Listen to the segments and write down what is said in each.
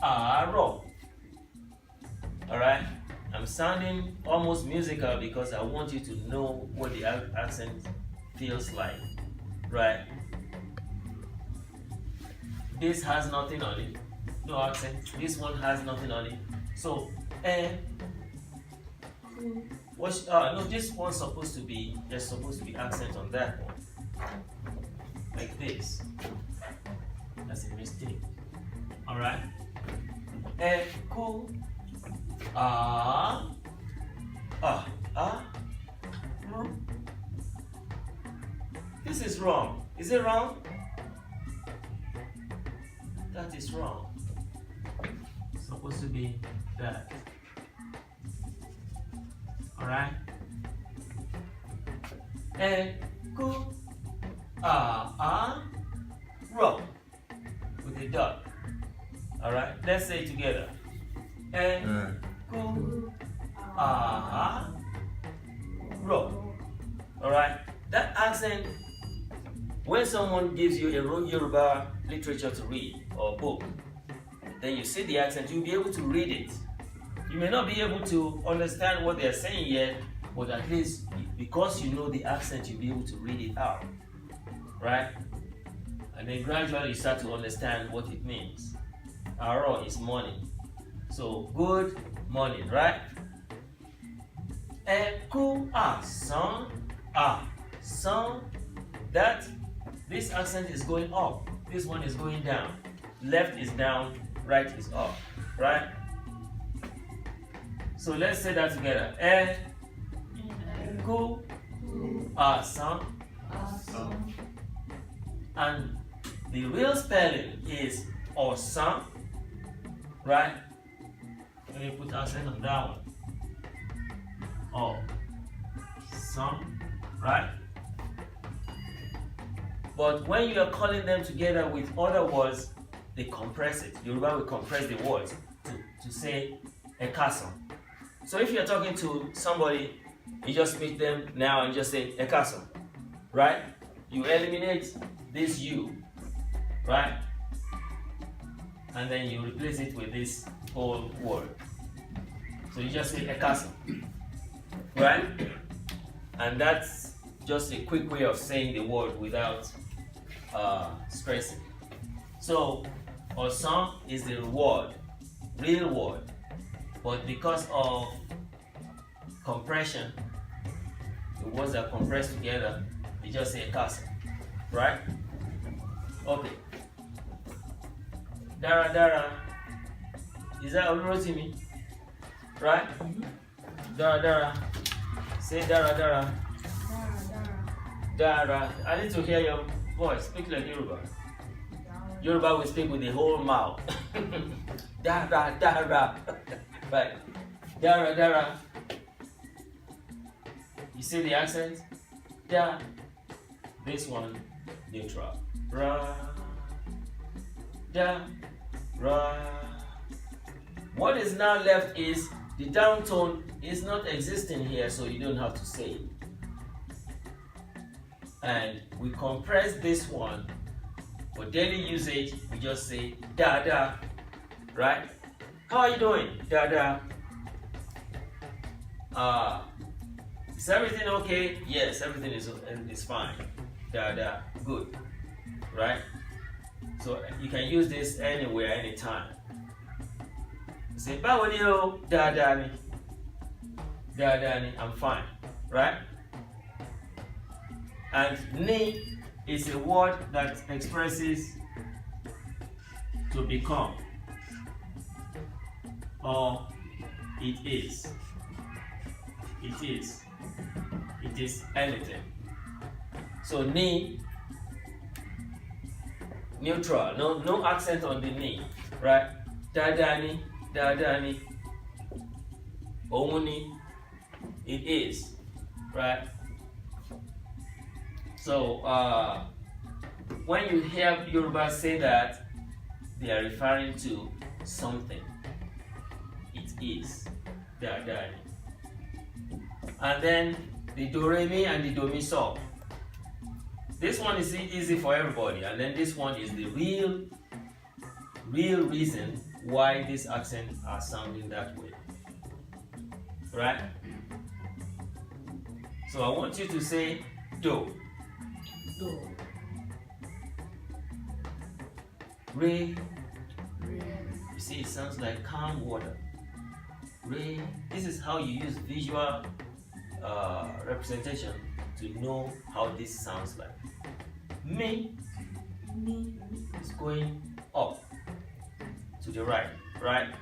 Aro. Alright? I'm sounding almost musical because I want you to know what the accent feels like. Right? This has nothing on it. No accent. This one has nothing on it. So, no, this one's supposed to be, there's supposed to be accent on that one. Like this. That's a mistake. Alright? Eku. This is wrong. Is it wrong? That is wrong. It's supposed to be that. Alright? Eku. Ro. With a dot. Alright? Let's say it together. Ro. Alright? That accent, when someone gives you a Yoruba literature to read or book, then you see the accent, you'll be able to read it. You may not be able to understand what they're saying yet, but at least because you know the accent, you'll be able to read it out. Right? And then gradually you start to understand what it means. Aro is morning. So good morning, right? Eku son. That this accent is going up. This one is going down. Left is down, right is up. Right? So let's say that together. Eku son. And the real spelling is Osan, right? Let me put accent on that one. Osan, right? But when you are calling them together with other words, they compress it. Yoruba will compress the words to say Ekason. So if you're talking to somebody, you just meet them now and just say Ekason, right? You eliminate this U, right? And then you replace it with this whole word. So you just say Ekason, right? And that's just a quick way of saying the word without stressing. So Osan is the word, real word, but because of compression, the words are compressed together, you just say Ekason, right? Okay. Dara. Is that Olurotimi? Right? Dara. Say Dara. Dara. I need to hear your voice. Speak like Yoruba. Yoruba will speak with the whole mouth. Dara. Right. Dara. You see the accent? Da. This one, neutral. Ra. Da. Ra. What is now left is the down tone is not existing here, so you don't have to say it. And we compress this one. For daily usage, we just say da, right? How are you doing? Da. Is everything okay? Yes, everything is fine. Da, good, right? So you can use this anywhere, anytime. Say, báwo ni o? Da ni, I'm fine, right? And ni is a word that expresses to become, or it is. It is anything. So ni, neutral, no accent on the ni, right? Dadani, omuni, it is, right? So when you hear Yoruba say that, they are referring to something. It is, dadani. And then the do re mi and the do mi so. This one is easy for everybody, and then this one is the real reason why these accents are sounding that way. Right? So I want you to say do. Do. Re. You see, it sounds like calm water. Re. This is how you use visual representation to know how this sounds like. Me is going up to the right, right?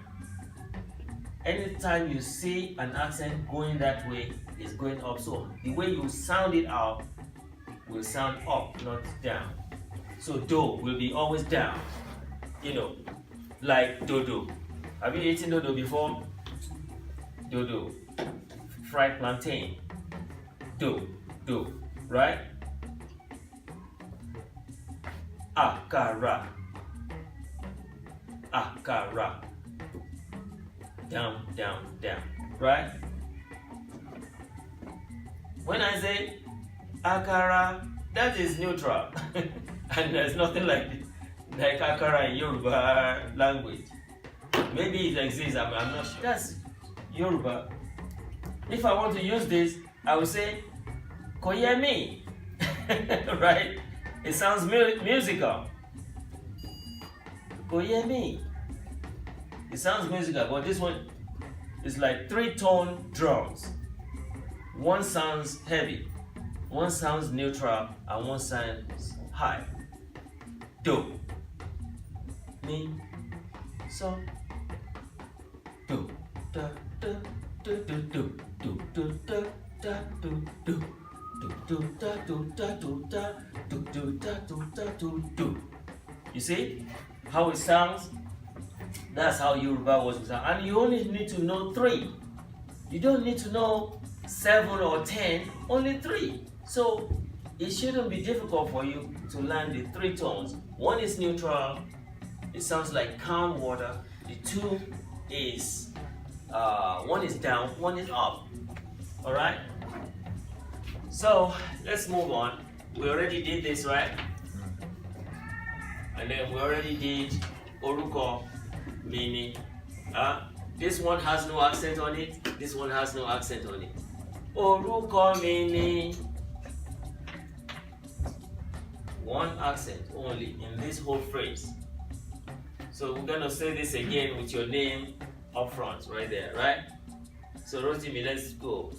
Anytime you see an accent going that way, it's going up. So the way you sound it out will sound up, not down. So do will be always down. You know, like dodo. Have you eaten dodo before? Dodo. Fried plantain. Do, right? Akara. Akara. Down, right? When I say akara, that is neutral. And there's nothing like akara in Yoruba language. Maybe it exists, I'm not sure. That's Yoruba. If I want to use this, I will say koyemi. Right? It sounds musical. Koyemi. It sounds musical, but this one is like 3-tone drums. One sounds heavy, one sounds neutral, and one sounds high. Do, mi, so, do, da, da, do, do, do, do, do, da, da, do, do, do, da, do, da, do, da, do, do, da, do, da, do, do. You see how it sounds? That's how Yoruba was sound. And you only need to know 3. You don't need to know 7 or 10, only 3. So it shouldn't be difficult for you to learn the 3 tones. One is neutral, it sounds like calm water. The 2 is, one is down, one is up. All right? So let's move on. We already did this, right? And then we already did oruko, meaning this one has no accent on it, this one has no accent on it. Oruko meaning one accent only in this whole phrase. So we're gonna say this again with your name up front, right there, right? So Rotimi, let's go.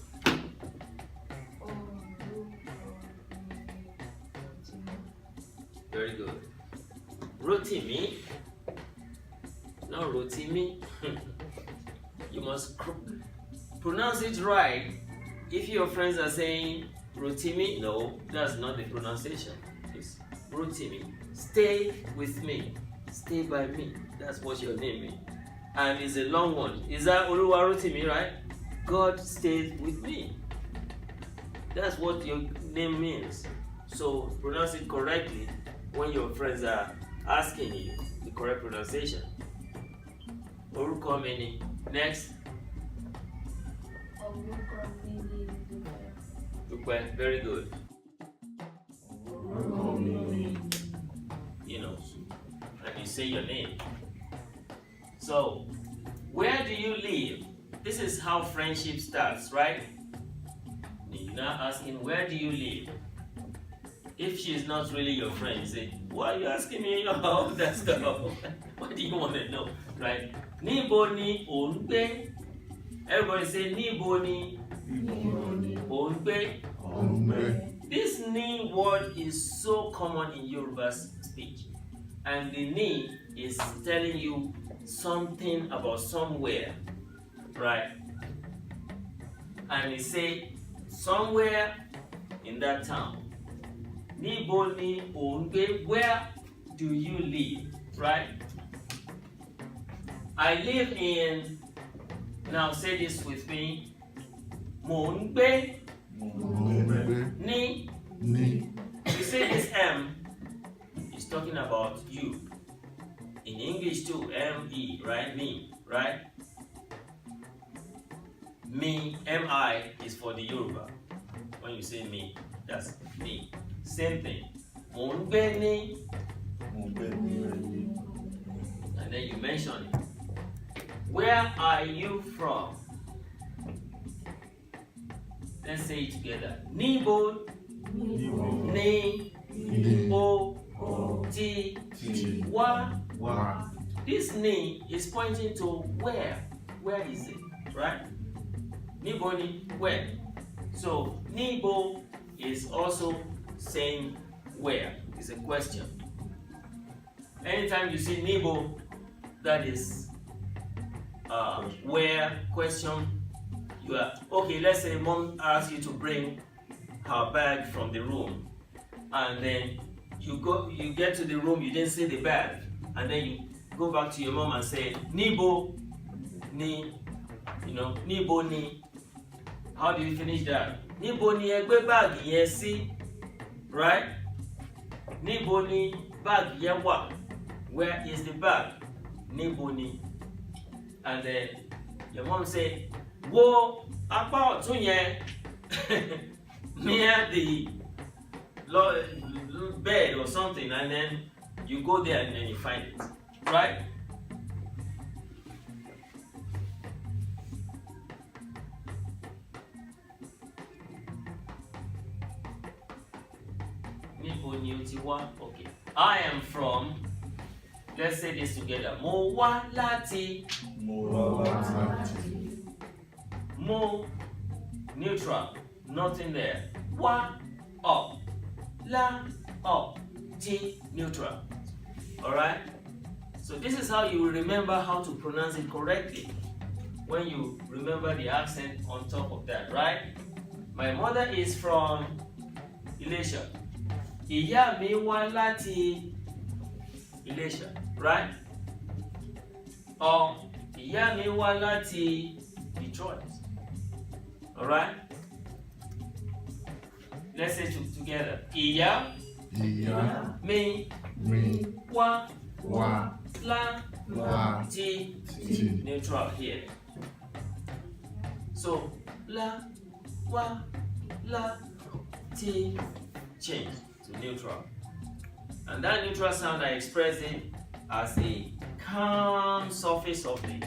Very good. Rotimi. No, Rotimi. You must pronounce it right. If your friends are saying Rotimi, no, that's not the pronunciation. It's Rotimi. Stay with me. Stay by me. That's what your name means. And it's a long one. Is that Odu'a Rotimi, right? God stays with me. That's what your name means. So pronounce it correctly when your friends are asking you the correct pronunciation. Oruko mini. Next. Dupe. Very good. You know, and you say your name. So, where do you live? This is how friendship starts, right? You're not asking, where do you live? If she's not really your friend, you say, why are you asking me about that stuff? What do you want to know, right? Níbo ni ò ń gbé? Everybody say, níbo ni ò ń gbé? This ni word is so common in Yoruba speech. And the ni is telling you something about somewhere, right? And you say, somewhere in that town. Níbo ni ò ń gbé? Where do you live, right? I live in, now say this with me, Mò ń gbé. Ni. You say this M is talking about you. In English too, M-E, right? Me, right? Me, M-I is for the Yoruba. When you say me, that's me. Same thing. Mò ń gbé ní. And then you mention it. Where are you from? Let's say it together. Nibo, ni, o, ti, wa. This ni is pointing to where. Where is it? Right? Nibo ni, where? So Nibo is also saying where. It's a question. Anytime you see Nibo, that is where question. You are okay. Let's say mom asks you to bring her bag from the room, and then you get to the room, you didn't see the bag, and then you go back to your mom and say Nibo ni, Nibo ni. How do you finish that? Nibo ni egbe bag yẹn sí, right? Nibo ni bag yẹn wà. Where is the bag? Nibo ni. And then your mom say, wo apá ọ̀tún yẹn near the bed or something, and then you go there and then you find it, right? Níbo ni o ti wá? Okay. I am from, let's say this together. Mo wá láti. Mo, neutral, nothing there. Wá, up. La, up. Ti, neutral. Alright? So this is how you will remember how to pronounce it correctly when you remember the accent on top of that, right? My mother is from Ilesha. Ìyá mi wá láti Ilesha, right? Or ìyá mi wá láti Detroit. Alright? Let's say it together. Ìyá mi wá láti neutral here. So la wá láti change to neutral. And that neutral sound, I express it as a calm surface of the